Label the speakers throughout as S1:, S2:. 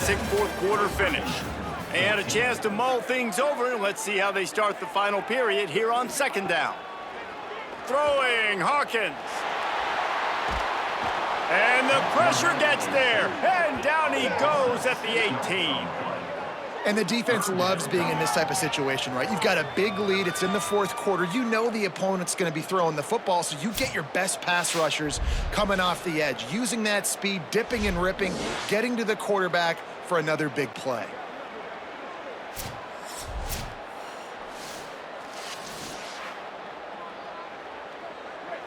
S1: classic fourth-quarter finish. And a chance to mull things over, and let's see how they start the final period here on second down. Throwing, Hawkins. And the pressure gets there, and down he goes at the 18.
S2: And the defense loves being in this type of situation, right? You've got a big lead. It's in the fourth quarter. You know the opponent's going to be throwing the football, so you get your best pass rushers coming off the edge, using that speed, dipping and ripping, getting to the quarterback for another big play.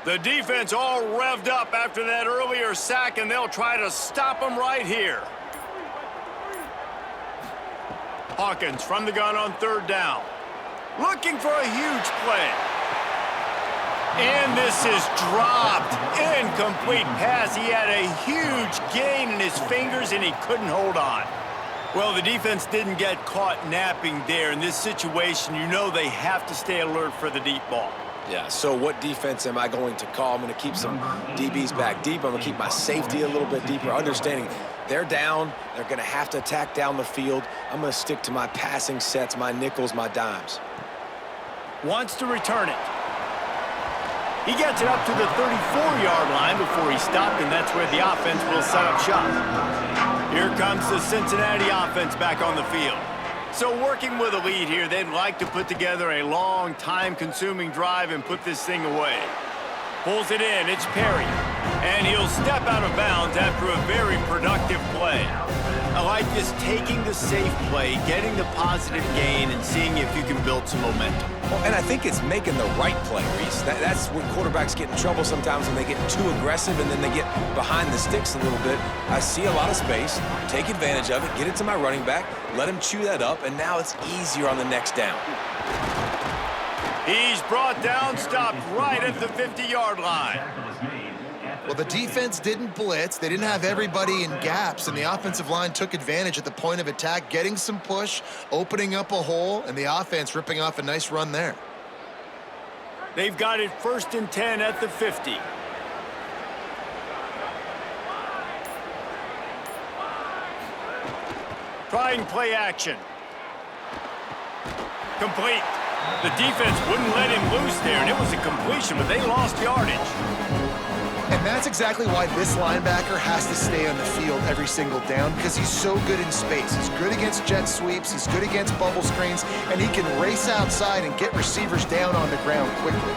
S1: The defense all revved up after that earlier sack, and they'll try to stop them right here. Hawkins from the gun on third down. Looking for a huge play. And this is dropped. Incomplete pass. He had a huge gain in his fingers, and he couldn't hold on. Well, the defense didn't get caught napping there. In this situation, you know they have to stay alert for the deep ball.
S3: Yeah, so what defense am I going to call? I'm going to keep some DBs back deep. I'm going to keep my safety a little bit deeper, understanding they're down. They're going to have to attack down the field. I'm going to stick to my passing sets, my nickels, my dimes.
S1: Wants to return it. He gets it up to the 34-yard line before he stopped, and that's where the offense will set up shop. Here comes the Cincinnati offense back on the field. So working with a lead here, they'd like to put together a long, time-consuming drive and put this thing away. Pulls it in, it's Perry. And he'll step out of bounds after a very productive play. I like just taking the safe play, getting the positive gain, and seeing if you can build some momentum.
S3: Well, and I think it's making the right play, Reese. That's where quarterbacks get in trouble sometimes when they get too aggressive and then they get behind the sticks a little bit. I see a lot of space, take advantage of it, get it to my running back, let him chew that up, and now it's easier on the next down.
S1: He's brought down, stopped right at the 50-yard line.
S2: Well, the defense didn't blitz. They didn't have everybody in gaps, and the offensive line took advantage at the point of attack, getting some push, opening up a hole, and the offense ripping off a nice run there.
S1: They've got it 1st and 10 at the 50. Trying play action. Complete. The defense wouldn't let him loose there, and it was a completion, but they lost yardage.
S2: And that's exactly why this linebacker has to stay on the field every single down, because he's so good in space. He's good against jet sweeps, he's good against bubble screens, and he can race outside and get receivers down on the ground quickly.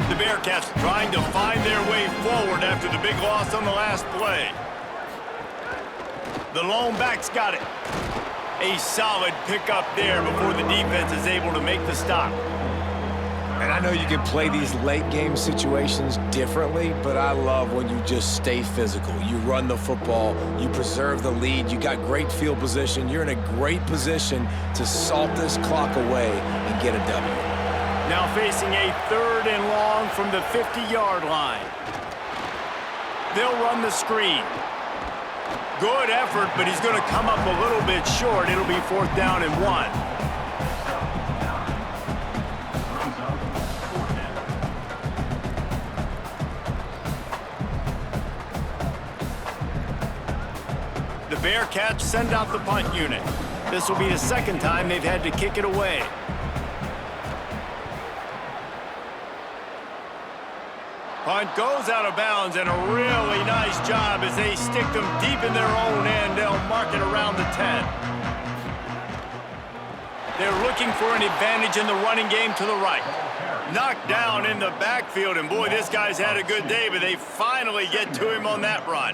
S1: The Bearcats trying to find their way forward after the big loss on the last play. The lone back's got it. A solid pickup there before the defense is able to make the stop.
S3: And I know you can play these late-game situations differently, but I love when you just stay physical. You run the football, you preserve the lead, you got great field position. You're in a great position to salt this clock away and get a W.
S1: Now facing a 3rd and long from the 50-yard line. They'll run the screen. Good effort, but he's going to come up a little bit short. It'll be 4th down and 1. The Bearcats send out the punt unit. This will be the 2nd time they've had to kick it away. Punt goes out of bounds, and a really nice job as they stick them deep in their own end. They'll mark it around the 10. They're looking for an advantage in the running game to the right. Knocked down in the backfield, and boy, this guy's had a good day, but they finally get to him on that run.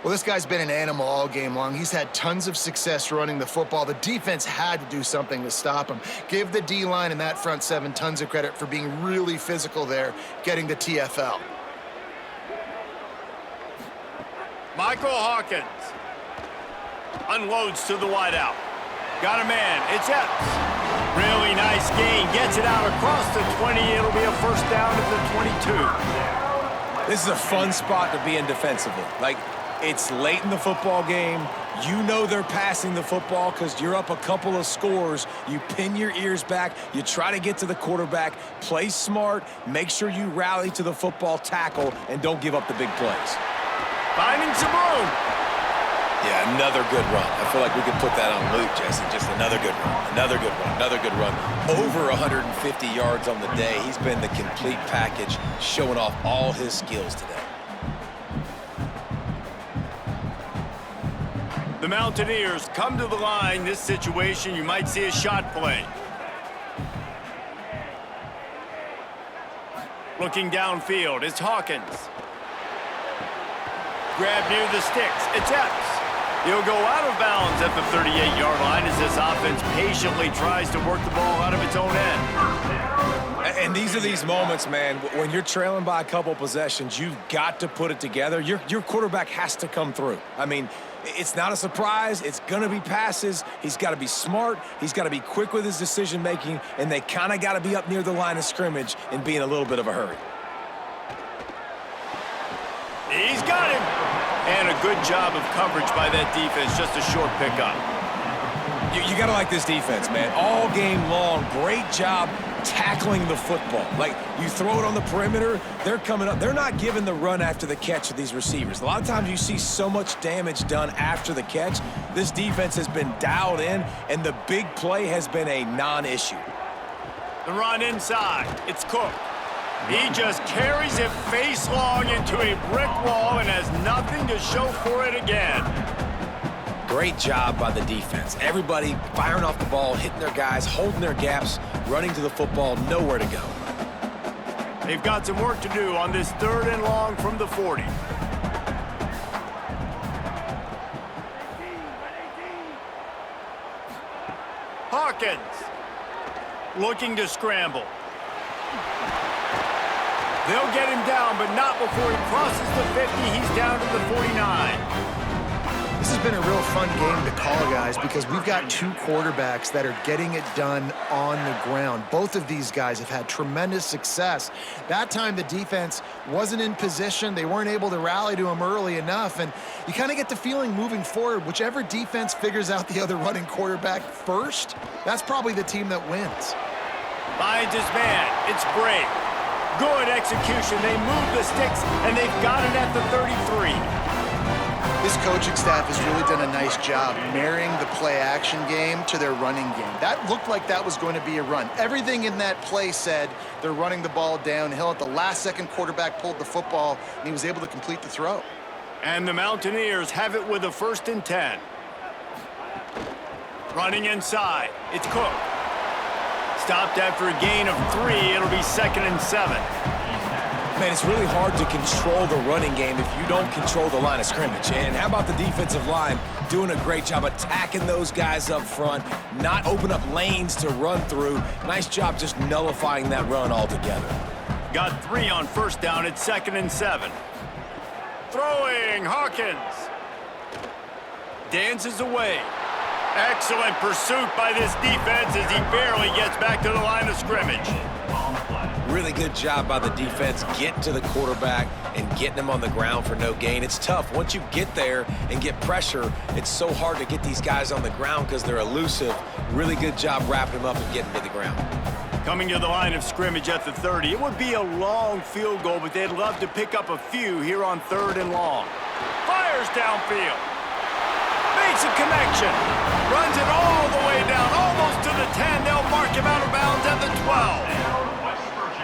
S2: Well, this guy's been an animal all game long. He's had tons of success running the football. The defense had to do something to stop him. Give the D-line and that front 7 tons of credit for being really physical there, getting the TFL.
S1: Michael Hawkins unloads to the wideout. Got a man. It's Epps. Really nice gain. Gets it out across the 20. It'll be a 1st down at the 22.
S3: This is a fun spot to be in defensively. It's late in the football game. You know they're passing the football because you're up a couple of scores. You pin your ears back. You try to get to the quarterback. Play smart. Make sure you rally to the football tackle and don't give up the big plays.
S1: Finding some room.
S3: Yeah, another good run. I feel like we could put that on loop, Jesse. Just another good run, another good run, another good run. Over 150 yards on the day. He's been the complete package, showing off all his skills today.
S1: The Mountaineers come to the line. This situation, you might see a shot play. Looking downfield, it's Hawkins. Grab near the sticks, it's Epps. He'll go out of bounds at the 38-yard line as this offense patiently tries to work the ball out of its own end.
S3: And these are these moments, man, when you're trailing by a couple possessions, you've got to put it together. Your quarterback has to come through. I mean, it's not a surprise. It's going to be passes. He's got to be smart. He's got to be quick with his decision-making, and they kind of got to be up near the line of scrimmage and be in a little bit of a hurry.
S1: He's got him. And a good job of coverage by that defense, just a short pickup.
S3: You got to like this defense, man. All game long, great job tackling the football. Like, you throw it on the perimeter, they're coming up. They're not giving the run after the catch to these receivers. A lot of times you see so much damage done after the catch. This defense has been dialed in, and the big play has been a non-issue.
S1: The run inside. It's Cook. He just carries it face long into a brick wall and has nothing to show for it again.
S3: Great job by the defense. Everybody firing off the ball, hitting their guys, holding their gaps, running to the football, nowhere to go.
S1: They've got some work to do on this 3rd and long from the 40. Hawkins looking to scramble. They'll get him down, but not before he crosses the 50. He's down to the 49.
S2: This has been a real fun game to call, guys, because we've got two quarterbacks that are getting it done on the ground. Both of these guys have had tremendous success. That time the defense wasn't in position. They weren't able to rally to him early enough, and you kind of get the feeling moving forward, whichever defense figures out the other running quarterback first, that's probably the team that wins.
S1: Finds his man. It's Brake. Good execution. They move the sticks, and they've got it at the 33.
S2: This coaching staff has really done a nice job marrying the play-action game to their running game. That looked like that was going to be a run. Everything in that play said they're running the ball downhill. At the last second, quarterback pulled the football, and he was able to complete the throw.
S1: And the Mountaineers have it with a 1st and 10. Running inside. It's Cook. Stopped after a gain of 3. It'll be 2nd and 7.
S3: Man, it's really hard to control the running game if you don't control the line of scrimmage. And how about the defensive line doing a great job attacking those guys up front, not open up lanes to run through. Nice job just nullifying that run altogether.
S1: Got 3 on 1st down at 2nd and 7. Throwing, Hawkins. Dances away. Excellent pursuit by this defense as he barely gets back to the line of scrimmage.
S3: Really good job by the defense getting to the quarterback and getting him on the ground for no gain. It's tough. Once you get there and get pressure, it's so hard to get these guys on the ground because they're elusive. Really good job wrapping them up and getting to the ground.
S1: Coming to the line of scrimmage at the 30. It would be a long field goal, but they'd love to pick up a few here on 3rd and long. Fires downfield. Makes a connection. Runs it all the way down, almost to the 10. They'll mark him out of bounds at the 12.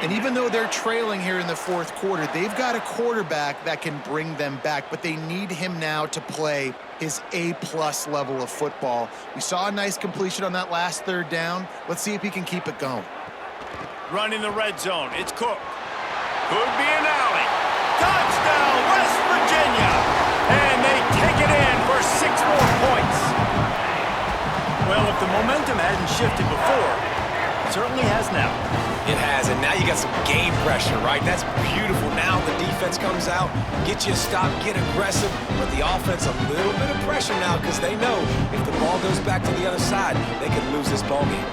S2: And even though they're trailing here in the 4th quarter, they've got a quarterback that can bring them back, but they need him now to play his A-plus level of football. We saw a nice completion on that last 3rd down. Let's see if he can keep it going.
S1: Running the red zone. It's Cook. Could be an alley. Touchdown, West Virginia. And they take it in for 6 more points. Well, if the momentum hadn't shifted before, it certainly has now.
S3: It has, and now you got some game pressure, right? That's beautiful. Now the defense comes out, get you a stop, get aggressive, but the offense a little bit of pressure now because they know if the ball goes back to the other side, they could lose this ball game.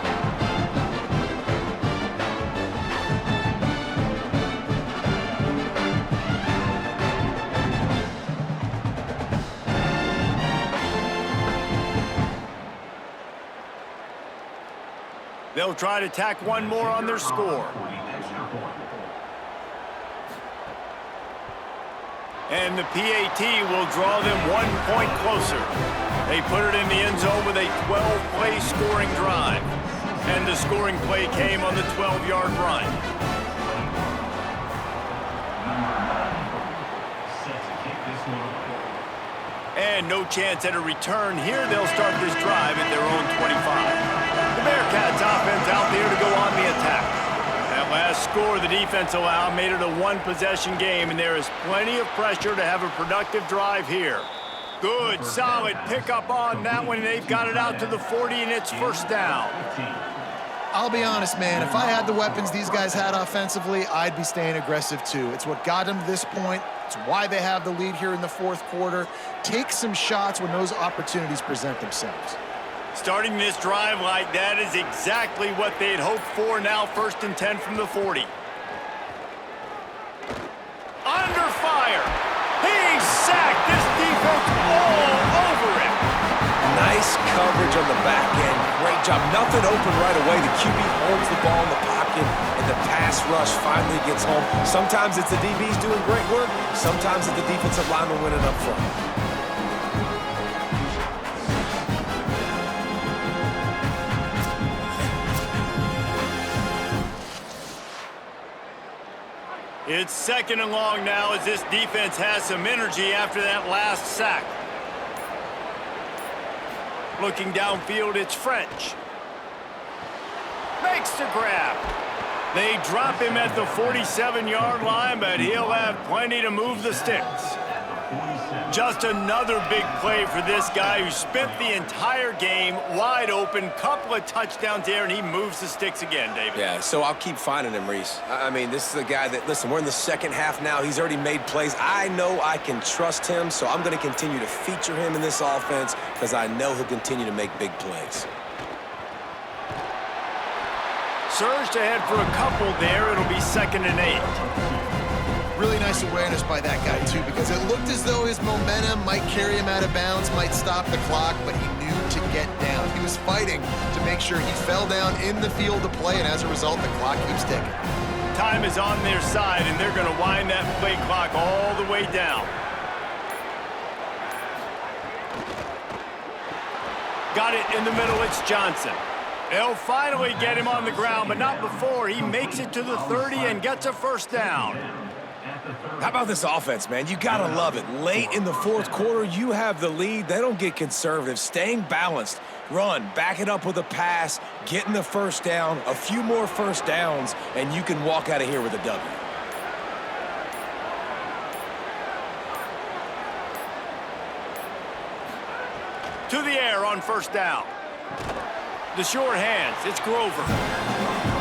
S1: They'll try to tack one more on their score. And the PAT will draw them 1 point closer. They put it in the end zone with a 12-play scoring drive. And the scoring play came on the 12-yard run. And no chance at a return here. They'll start this drive at their own 25. The Bearcats offense out there to go on the attack. That last score the defense allowed made it a one-possession game, and there is plenty of pressure to have a productive drive here. Good, solid pickup on that one, and they've got it out to the 40, and it's first down.
S2: I'll be honest, man, if I had the weapons these guys had offensively, I'd be staying aggressive too. It's what got them to this point. It's why they have the lead here in the fourth quarter. Take some shots when those opportunities present themselves.
S1: Starting this drive like that is exactly what they'd hoped for. Now 1st and 10 from the 40. Under fire. He's sacked. This defense all over him.
S3: Nice coverage on the back end. Great job. Nothing open right away. The QB holds the ball in the pocket, and the pass rush finally gets home. Sometimes it's the DBs doing great work. Sometimes it's the defensive lineman winning up front.
S1: It's 2nd and long now as this defense has some energy after that last sack. Looking downfield, it's French. Makes the grab. They drop him at the 47-yard line, but he'll have plenty to move the sticks. Just another big play for this guy who spent the entire game wide open, couple of touchdowns there, and he moves the sticks again, David.
S3: Yeah, so I'll keep finding him, Reese. I mean, this is a guy that, listen, we're in the second half now. He's already made plays. I know I can trust him, so I'm going to continue to feature him in this offense because I know he'll continue to make big plays.
S1: Surged ahead for a couple there. It'll be 2nd and 8.
S2: Really nice awareness by that guy, too, because it looked as though his momentum might carry him out of bounds, might stop the clock, but he knew to get down. He was fighting to make sure he fell down in the field to play, and as a result, the clock keeps ticking.
S1: Time is on their side, and they're going to wind that play clock all the way down. Got it in the middle. It's Johnson. They'll finally get him on the ground, but not before. He makes it to the 30 and gets a first down.
S3: How about this offense, man? You gotta love it. Late in the fourth quarter, you have the lead. They don't get conservative. Staying balanced. Run, back it up with a pass, getting the first down, a few more first downs, and you can walk out of here with a W.
S1: To the air on first down. The short hands, it's Grover.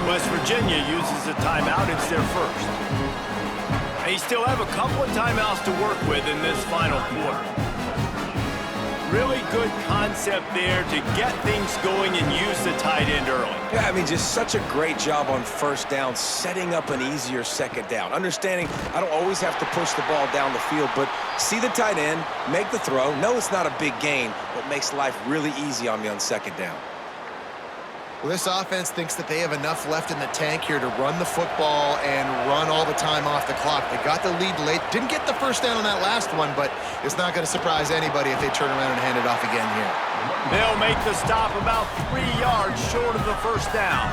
S1: West Virginia uses a timeout. It's their first. They still have a couple of timeouts to work with in this final quarter. Really good concept there to get things going and use the tight end early.
S3: Yeah, I mean, just such a great job on first down, setting up an easier second down. Understanding I don't always have to push the ball down the field, but see the tight end, make the throw. No, it's not a big gain, but makes life really easy on me on second down.
S2: Well, this offense thinks that they have enough left in the tank here to run the football and run all the time off the clock. They got the lead late. Didn't get the first down on that last one, but it's not going to surprise anybody if they turn around and hand it off again here.
S1: They'll make the stop about 3 yards short of the first down.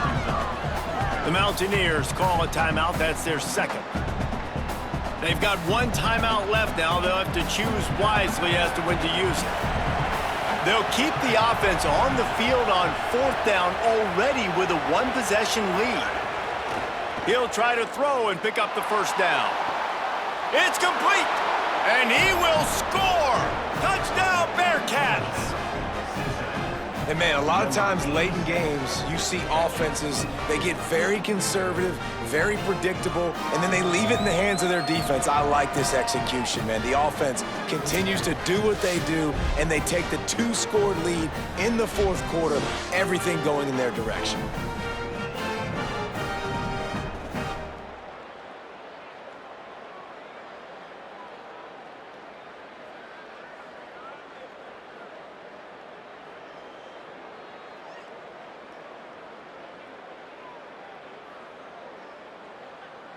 S1: The Mountaineers call a timeout. That's their second. They've got one timeout left now. They'll have to choose wisely as to when to use it. They'll keep the offense on the field on fourth down already with a one-possession lead. He'll try to throw and pick up the first down. It's complete, and he will score. Touchdown, Bearcats.
S3: And, man, a lot of times late in games, you see offenses, they get very conservative, very predictable, and then they leave it in the hands of their defense. I like this execution, man. The offense continues to do what they do, and they take the 2-score lead in the fourth quarter, everything going in their direction.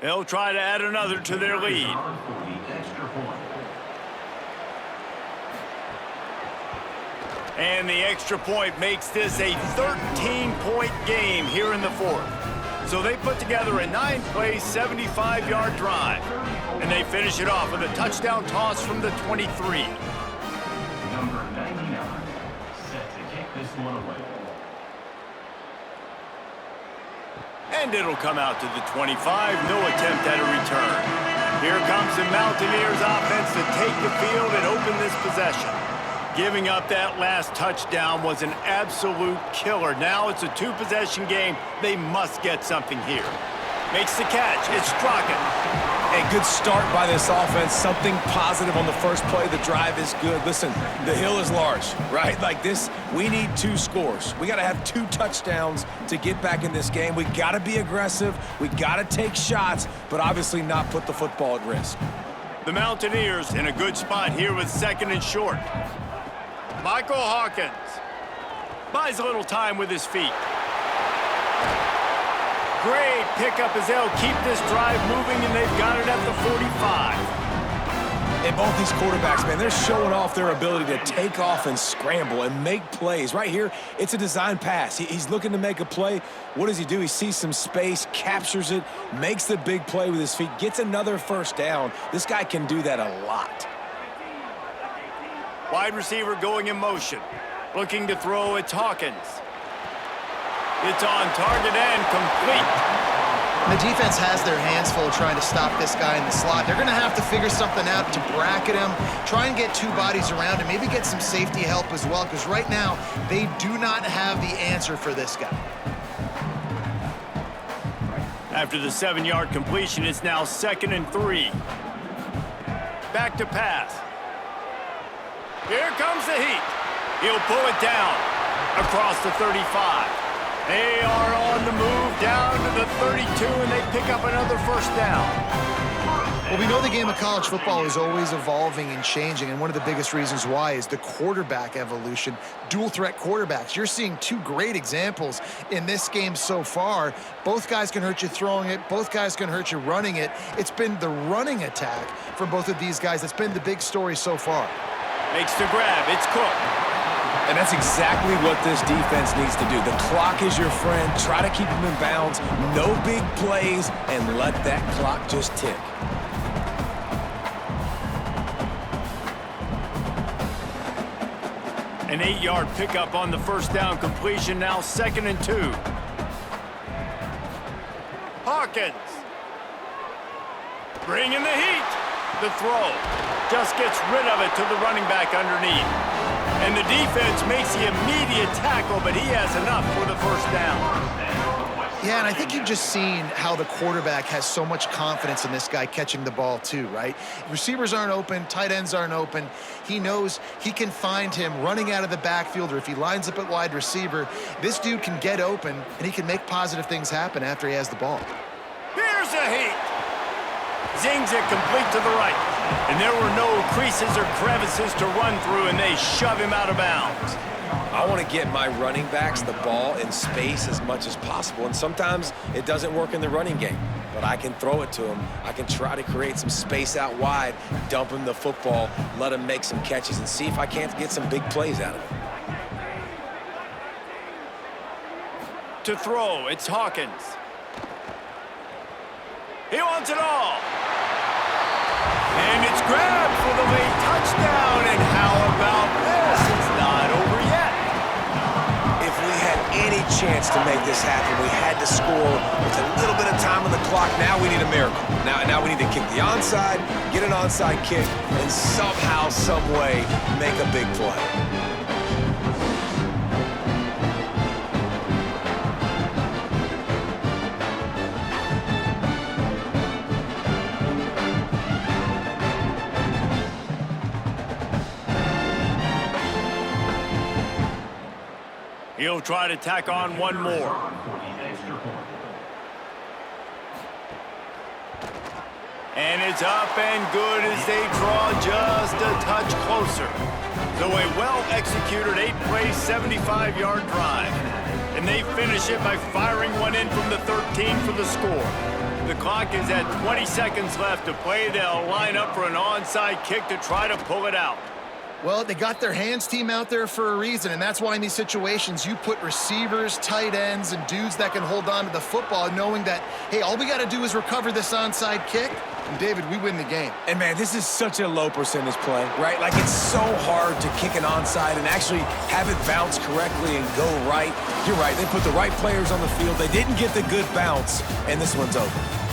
S1: They'll try to add another to their lead. And the extra point makes this a 13-point game here in the fourth. So they put together a 9-play, 75-yard drive. And they finish it off with a touchdown toss from the 23.
S4: Number 99, set to kick this one away.
S1: And it'll come out to the 25. No attempt at a return. Here comes the Mountaineers offense to take the field and open this possession. Giving up that last touchdown was an absolute killer. Now it's a two-possession game. They must get something here. Makes the catch. It's Strachan.
S3: A good start by this offense. Something positive on the first play. The drive is good. Listen, the hill is large, right? Like this, we need 2 scores. We got to have 2 touchdowns to get back in this game. We got to be aggressive. We got to take shots, but obviously not put the football at risk.
S1: The Mountaineers in a good spot here with 2nd and short. Michael Hawkins buys a little time with his feet. Great pickup as they'll keep this drive moving, and they've got it at the 45.
S3: And both these quarterbacks, man, they're showing off their ability to take off and scramble and make plays. Right here, it's a design pass. He's looking to make a play. What does he do? He sees some space, captures it, makes the big play with his feet, gets another first down. This guy can do that a lot.
S1: Wide receiver going in motion. Looking to throw, it's Hawkins. It's on target and complete.
S2: The defense has their hands full trying to stop this guy in the slot. They're going to have to figure something out to bracket him, try and get 2 bodies around him, maybe get some safety help as well, because right now they do not have the answer for this guy.
S1: After the 7-yard completion, it's now 2nd and 3. Back to pass. Here comes the heat. He'll pull it down across the 35. They are on the move down to the 32, and they pick up another first down.
S2: Well, we know the game of college football is always evolving and changing, and one of the biggest reasons why is the quarterback evolution, dual-threat quarterbacks. You're seeing 2 great examples in this game so far. Both guys can hurt you throwing it. Both guys can hurt you running it. It's been the running attack for both of these guys that's been the big story so far.
S1: Makes the grab. It's Cook.
S3: And that's exactly what this defense needs to do. The clock is your friend. Try to keep them in bounds. No big plays, and let that clock just tick.
S1: An 8-yard pickup on the first down completion, now 2nd and 2. Hawkins. Bringing the heat. The throw. Just gets rid of it to the running back underneath. And the defense makes the immediate tackle, but he has enough for the first down.
S2: Yeah, and I think you've just seen how the quarterback has so much confidence in this guy catching the ball too, right? Receivers aren't open, tight ends aren't open. He knows he can find him running out of the backfield, or if he lines up at wide receiver, this dude can get open, and he can make positive things happen after he has the ball.
S1: Here's a heat. Zings it complete to the right. And there were no creases or crevices to run through, and they shove him out of bounds.
S3: I want to get my running backs the ball in space as much as possible, and sometimes it doesn't work in the running game, but I can throw it to him. I can try to create some space out wide, dump him the football, let him make some catches, and see if I can't get some big plays out of him.
S1: To throw, it's Hawkins. He wants it all. And it's grabbed for the late touchdown. And how about this? It's not over yet.
S3: If we had any chance to make this happen, we had to score with a little bit of time on the clock. Now we need a miracle. Now we need to kick the onside, get an onside kick, and somehow, some way, make a big play.
S1: He'll try to tack on one more. And it's up and good as they draw just a touch closer. So a well-executed 8-play, 75-yard drive. And they finish it by firing one in from the 13 for the score. The clock is at 20 seconds left to play. They'll line up for an onside kick to try to pull it out.
S2: Well, they got their hands team out there for a reason, and that's why in these situations you put receivers, tight ends, and dudes that can hold on to the football, knowing that, hey, all we got to do is recover this onside kick, and David, we win the game.
S3: And man, this is such a low percentage play, right? Like, it's so hard to kick an onside and actually have it bounce correctly and go right. You're right, they put the right players on the field. They didn't get the good bounce, and this one's over.